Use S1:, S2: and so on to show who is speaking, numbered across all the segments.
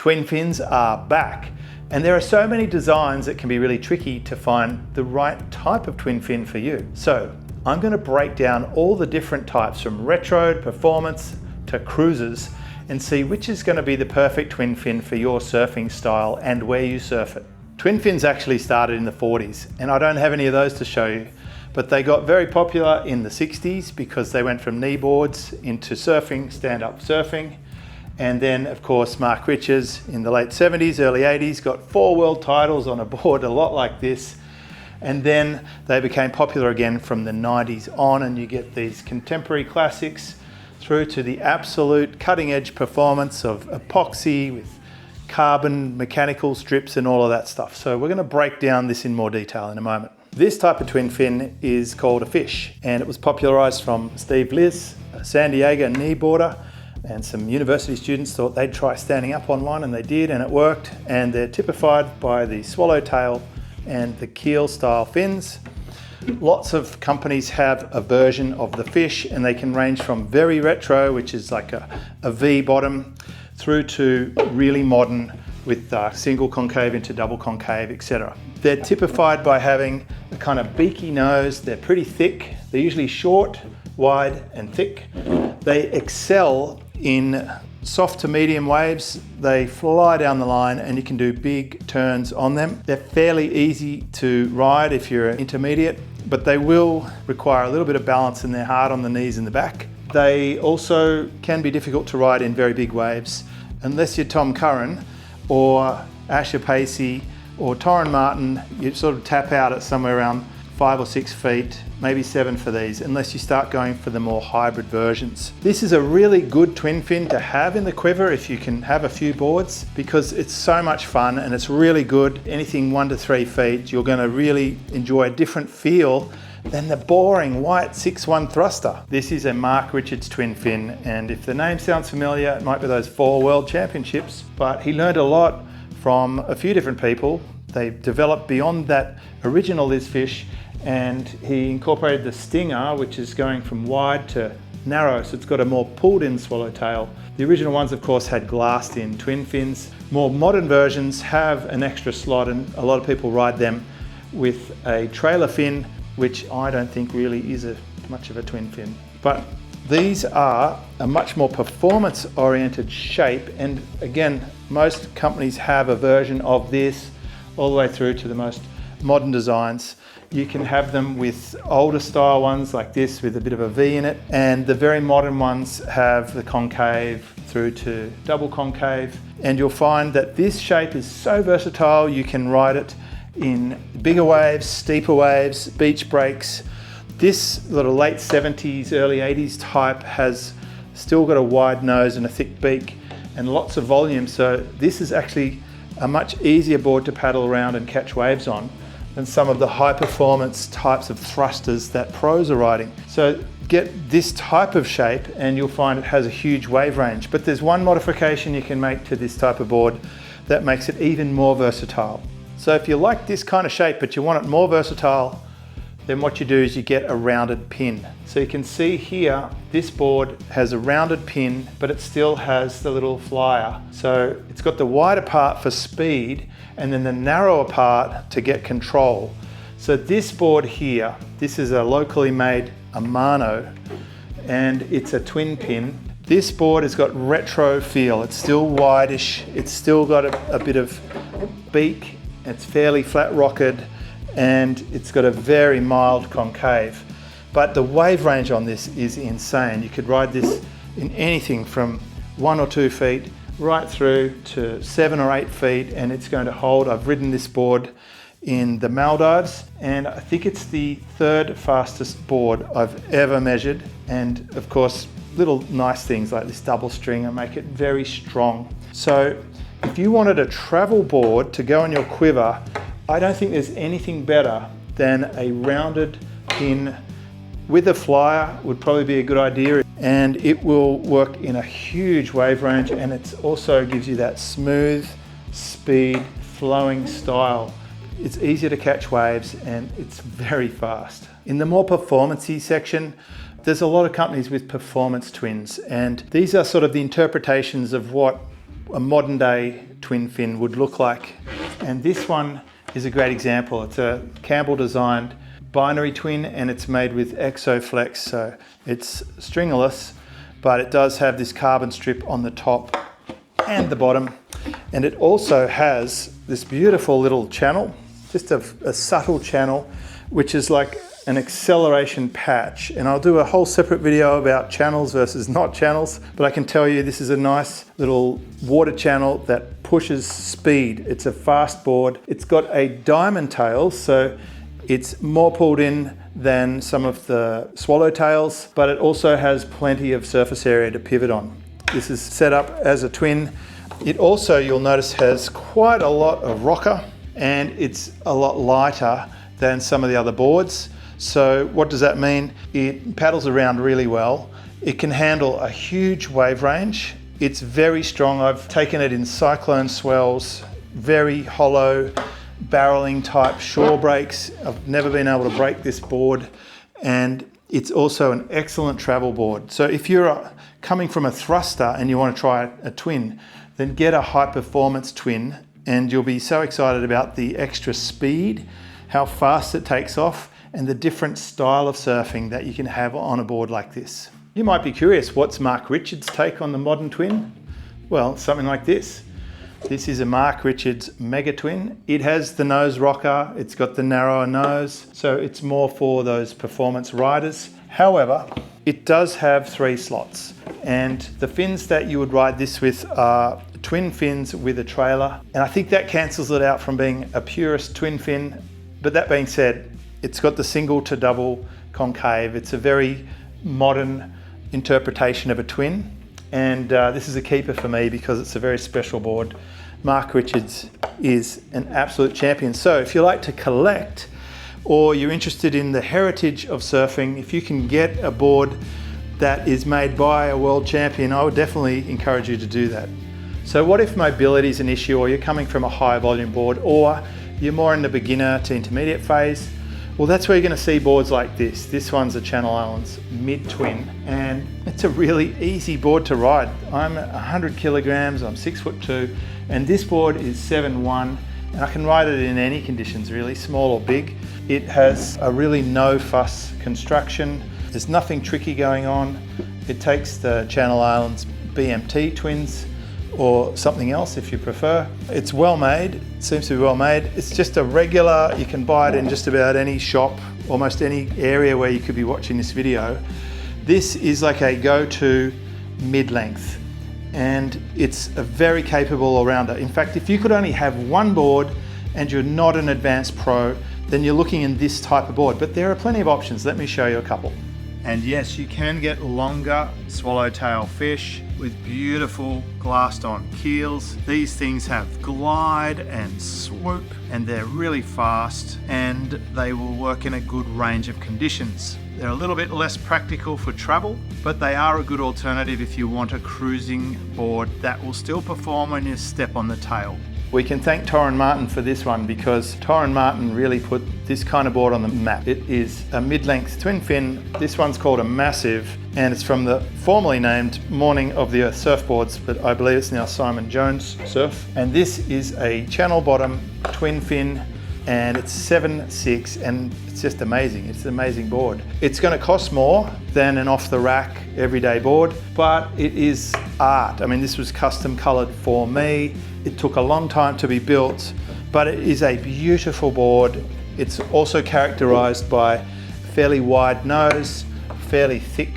S1: Twin fins are back, and there are so many designs that can be really tricky to find the right type of twin fin for you. So I'm going to break down all the different types from retro, performance to cruisers and see which is going to be the perfect twin fin for your surfing style and where you surf it. Twin fins actually started in the 40s, and I don't have any of those to show you, but they got very popular in the 60s because they went from knee boards into surfing, stand-up surfing. And then, of course, Mark Richards in the late 70s, early 80s, got 4 world titles on a board a lot like this. And then they became popular again from the 90s on, and you get these contemporary classics through to the absolute cutting-edge performance of epoxy with carbon mechanical strips and all of that stuff. So we're going to break down this in more detail in a moment. This type of twin fin is called a fish, and it was popularized from Steve Liss, a San Diego kneeboarder. And some university students thought they'd try standing up on one, and they did, and it worked. And they're typified by the swallowtail and the keel style fins. Lots of companies have a version of the fish, and they can range from very retro, which is like a V bottom, through to really modern with single concave into double concave, etc. They're typified by having a kind of beaky nose. They're pretty thick. They're usually short, wide and thick. They excel in soft to medium waves. They fly down the line and you can do big turns on them. They're fairly easy to ride if you're intermediate, but they will require a little bit of balance and they're hard on the knees and the back. They also can be difficult to ride in very big waves. Unless you're Tom Curran or Asher Pacey or Torren Martin, you sort of tap out at somewhere around 5 or 6 feet, maybe 7 for these, unless you start going for the more hybrid versions. This is a really good twin fin to have in the quiver if you can have a few boards, because it's so much fun and it's really good. Anything 1 to 3 feet, you're going to really enjoy a different feel than the boring white 6-1 thruster. This is a Mark Richards twin fin, and if the name sounds familiar, it might be those 4 world championships, but he learned a lot from a few different people. They developed beyond that original Liz fish, and he incorporated the stinger, which is going from wide to narrow, so it's got a more pulled in swallowtail. The original ones, of course, had glassed in twin fins. More modern versions have an extra slot, and a lot of people ride them with a trailer fin, which I don't think really is much of a twin fin. But these are a much more performance oriented shape, and again, most companies have a version of this all the way through to the most modern designs. You can have them with older style ones like this with a bit of a V in it, and the very modern ones have the concave through to double concave, and you'll find that this shape is so versatile. You can ride it in bigger waves, steeper waves, beach breaks. This little late 70s, early 80s type has still got a wide nose and a thick beak and lots of volume, so this is actually a much easier board to paddle around and catch waves on than some of the high performance types of thrusters that pros are riding. So get this type of shape and you'll find it has a huge wave range. But there's one modification you can make to this type of board that makes it even more versatile. So if you like this kind of shape but you want it more versatile, then what you do is you get a rounded pin. So you can see here, this board has a rounded pin, but it still has the little flyer. So it's got the wider part for speed and then the narrower part to get control. So this board here, this is a locally made Amano, and it's a twin pin. This board has got retro feel. It's still wideish. It's still got a bit of beak. It's fairly flat rocketed, and it's got a very mild concave. But the wave range on this is insane. You could ride this in anything from 1 or 2 feet right through to 7 or 8 feet, and it's going to hold. I've ridden this board in the Maldives, and I think it's the 3rd fastest board I've ever measured. And of course, little nice things like this double stringer make it very strong. So if you wanted a travel board to go on your quiver, I don't think there's anything better than a rounded pin with a flyer. Would probably be a good idea, and it will work in a huge wave range, and it also gives you that smooth, speed, flowing style. It's easier to catch waves and it's very fast. In the more performance-y section, there's a lot of companies with performance twins, and these are sort of the interpretations of what a modern day twin fin would look like. And this one is a great example. It's a Campbell Designed binary twin, and it's made with ExoFlex, so it's stringless, but it does have this carbon strip on the top and the bottom. And it also has this beautiful little channel, just a subtle channel, which is like an acceleration patch. And I'll do a whole separate video about channels versus not channels, but I can tell you this is a nice little water channel that pushes speed. It's a fast board. It's got a diamond tail, so it's more pulled in than some of the swallowtails, but it also has plenty of surface area to pivot on. This is set up as a twin. It also, you'll notice, has quite a lot of rocker, and it's a lot lighter than some of the other boards. So what does that mean? It paddles around really well. It can handle a huge wave range. It's very strong. I've taken it in cyclone swells, very hollow, barreling type shore breaks. I've never been able to break this board, and it's also an excellent travel board. So if you're coming from a thruster and you want to try a twin, then get a high performance twin, and you'll be so excited about the extra speed, how fast it takes off, and the different style of surfing that you can have on a board like this. You might be curious, what's Mark Richards' take on the modern twin? Well, something like this. This is a Mark Richards Mega Twin. It has the nose rocker, it's got the narrower nose, so it's more for those performance riders. However, it does have 3 slots, and the fins that you would ride this with are twin fins with a trailer, and I think that cancels it out from being a purist twin fin. But that being said, it's got the single to double concave. It's a very modern interpretation of a twin, and this is a keeper for me because it's a very special board. Mark Richards is an absolute champion. So if you like to collect, or you're interested in the heritage of surfing, if you can get a board that is made by a world champion, I would definitely encourage you to do that. So what if mobility is an issue, or you're coming from a high volume board, or you're more in the beginner to intermediate phase? Well, that's where you're going to see boards like this. This one's a Channel Islands mid-twin, and it's a really easy board to ride. I'm 100 kilograms, I'm 6'2", and this board is 7'1", and I can ride it in any conditions really, small or big. It has a really no fuss construction. There's nothing tricky going on. It takes the Channel Islands BMT twins, or something else if you prefer. It's well made, it seems to be well made. It's just a regular, you can buy it in just about any shop, almost any area where you could be watching this video. This is like a go-to mid-length, and it's a very capable all-rounder. In fact, if you could only have one board and you're not an advanced pro, then you're looking in this type of board, but there are plenty of options. Let me show you a couple. And yes, you can get longer swallowtail fish with beautiful glassed on keels. These things have glide and swoop, and they're really fast, and they will work in a good range of conditions. They're a little bit less practical for travel, but they are a good alternative if you want a cruising board that will still perform when you step on the tail. We can thank Torren Martin for this one, because Torren Martin really put this kind of board on the map. It is a mid-length twin fin. This one's called a Massive, and it's from the formerly named Morning of the Earth Surfboards, but I believe it's now Simon Jones Surf. And this is a channel bottom twin fin, and it's 7'6", and it's just amazing. It's an amazing board. It's going to cost more than an off-the-rack everyday board, but it is art. I mean, this was custom colored for me. It took a long time to be built, but it is a beautiful board. It's also characterized by fairly wide nose, fairly thick,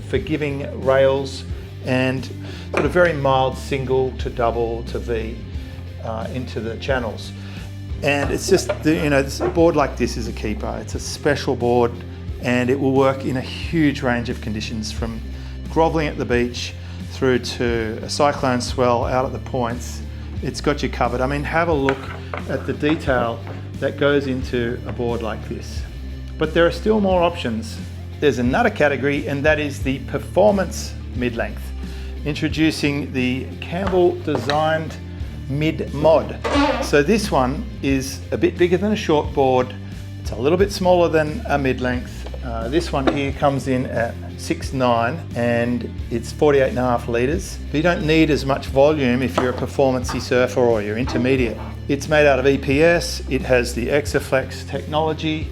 S1: forgiving rails, and sort of very mild single to double to V into the channels. And it's just, you know, a board like this is a keeper. It's a special board, and it will work in a huge range of conditions, from groveling at the beach through to a cyclone swell out at the points. It's got you covered. I mean, have a look at the detail that goes into a board like this. But there are still more options. There's another category, and that is the performance mid-length. Introducing the Campbell Designed Mid-Mod. So this one is a bit bigger than a short board. It's a little bit smaller than a mid-length, This one here comes in at 6'9" and it's 48.5 litres. But you don't need as much volume if you're a performance-y surfer or you're intermediate. It's made out of EPS, it has the ExaFlex technology,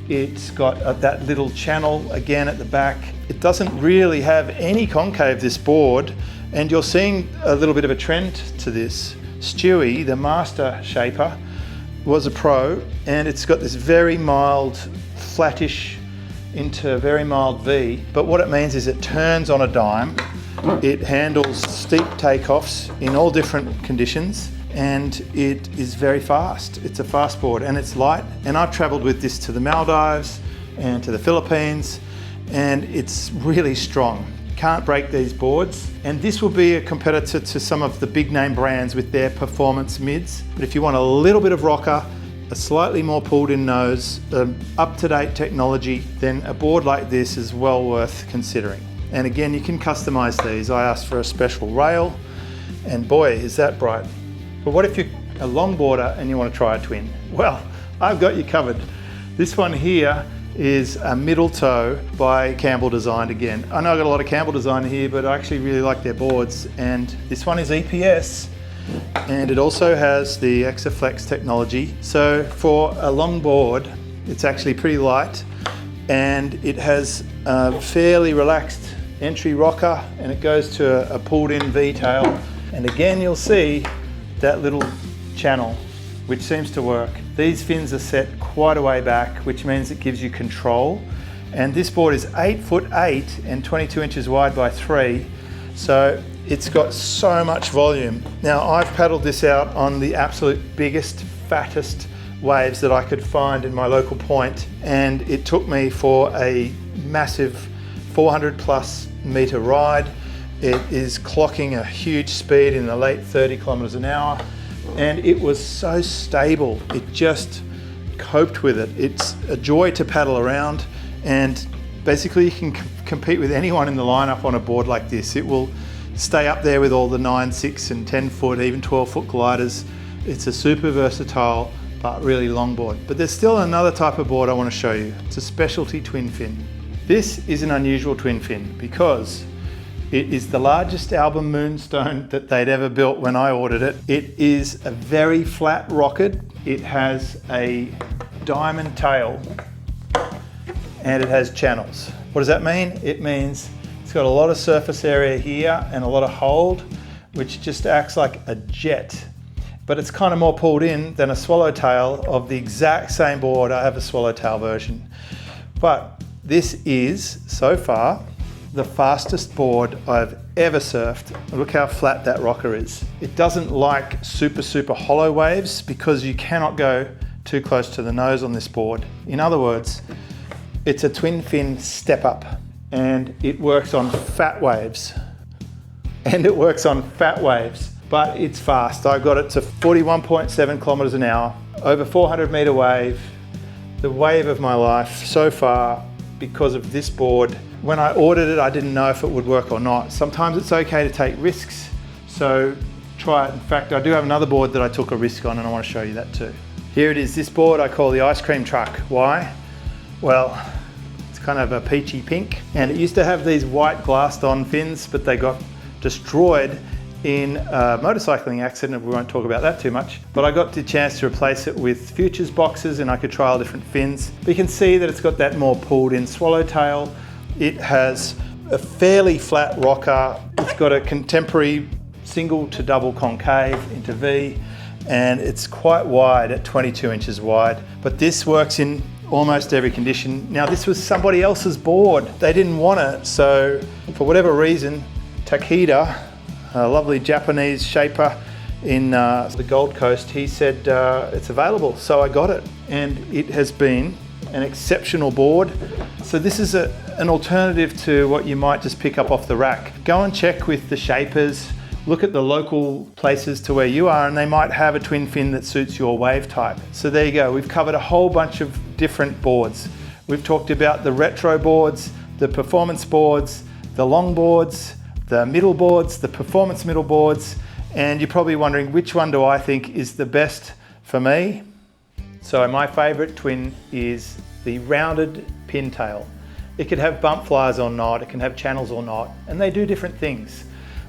S1: it's got that little channel again at the back. It doesn't really have any concave, this board, and you're seeing a little bit of a trend to this. Stewie, the master shaper, was a pro, and it's got this very mild, flattish into very mild V, but what it means is it turns on a dime, it handles steep takeoffs in all different conditions, and it is very fast. It's a fast board and it's light, and I've traveled with this to the Maldives and to the Philippines, and it's really strong. Can't break these boards, and this will be a competitor to some of the big name brands with their performance mids. But if you want a little bit of rocker, a slightly more pulled in nose, up-to-date technology, then a board like this is well worth considering. And again, you can customize these. I asked for a special rail, and boy, is that bright. But what if you're a longboarder and you want to try a twin? Well, I've got you covered. This one here is a middle toe by Campbell Designed again. I know I've got a lot of Campbell Designed here, but I actually really like their boards. And this one is EPS, and it also has the ExaFlex technology. So for a long board, it's actually pretty light, and it has a fairly relaxed entry rocker, and it goes to a pulled in V-tail. And again, you'll see that little channel, which seems to work. These fins are set quite a way back, which means it gives you control. And this board is 8'8" and 22 inches wide by 3. So it's got so much volume. Now, I've paddled this out on the absolute biggest, fattest waves that I could find in my local point, and it took me for a massive 400+ meter ride. It is clocking a huge speed in the late 30 kilometers an hour, and it was so stable. It just coped with it. It's a joy to paddle around, and basically you can compete with anyone in the lineup on a board like this. It will stay up there with all the 9, 6 and 10 foot, even 12 foot gliders. It's a super versatile but really long board. But there's still another type of board I want to show you. It's a specialty twin fin. This is an unusual twin fin because it is the largest album moonstone that they'd ever built when I ordered it. It is a very flat rocket. It has a diamond tail and it has channels. What does that mean? It means it's got a lot of surface area here and a lot of hold, which just acts like a jet. But it's kind of more pulled in than a swallowtail of the exact same board. I have a swallowtail version. But this is, so far, the fastest board I've ever surfed. Look how flat that rocker is. It doesn't like super hollow waves because you cannot go too close to the nose on this board. In other words, it's a twin fin step up, and it works on fat waves. But it's fast. I got it to 41.7 kilometers an hour, over 400 meter wave, the wave of my life so far because of this board. When I ordered it, I didn't know if it would work or not. Sometimes it's okay to take risks, so try it. In fact, I do have another board that I took a risk on, and I want to show you that too. Here it is, this board I call the ice cream truck. Why? Well, it's kind of a peachy pink, and it used to have these white glassed on fins, but they got destroyed in a motorcycling accident. We won't talk about that too much, but I got the chance to replace it with Futures boxes, and I could trial different fins. But you can see that it's got that more pulled in swallowtail. It has a fairly flat rocker. It's got a contemporary single to double concave into V, and it's quite wide at 22 inches wide. But this works in almost every condition. Now, this was somebody else's board. They didn't want it, so for whatever reason, Takeda, a lovely Japanese shaper in the Gold Coast, he said it's available, so I got it, and it has been an exceptional board. So this is an alternative to what you might just pick up off the rack. Go and check with the shapers, look at the local places to where you are, and they might have a twin fin that suits your wave type. So there you go, we've covered a whole bunch of different boards. We've talked about the retro boards, the performance boards, the long boards, the middle boards, the performance middle boards, and you're probably wondering which one do I think is the best for me. So my favorite twin is the rounded pintail. It could have bump flyers or not, it can have channels or not, and they do different things.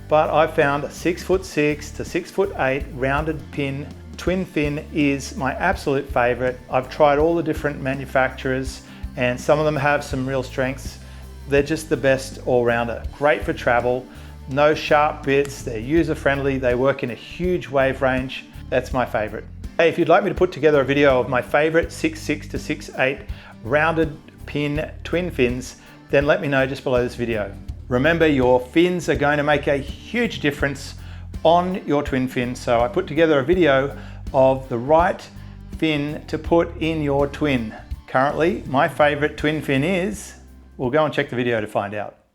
S1: But I've found a 6'6" to 6'8" rounded pin twin fin is my absolute favorite. I've tried all the different manufacturers and some of them have some real strengths. They're just the best all-rounder. Great for travel, no sharp bits, they're user-friendly, they work in a huge wave range. That's my favorite. Hey, if you'd like me to put together a video of my favorite 6'6" to 6'8" rounded pin twin fins, then let me know just below this video. Remember, your fins are going to make a huge difference on your twin fin, so I put together a video of the right fin to put in your twin. Currently, my favorite twin fin is, we'll go and check the video to find out.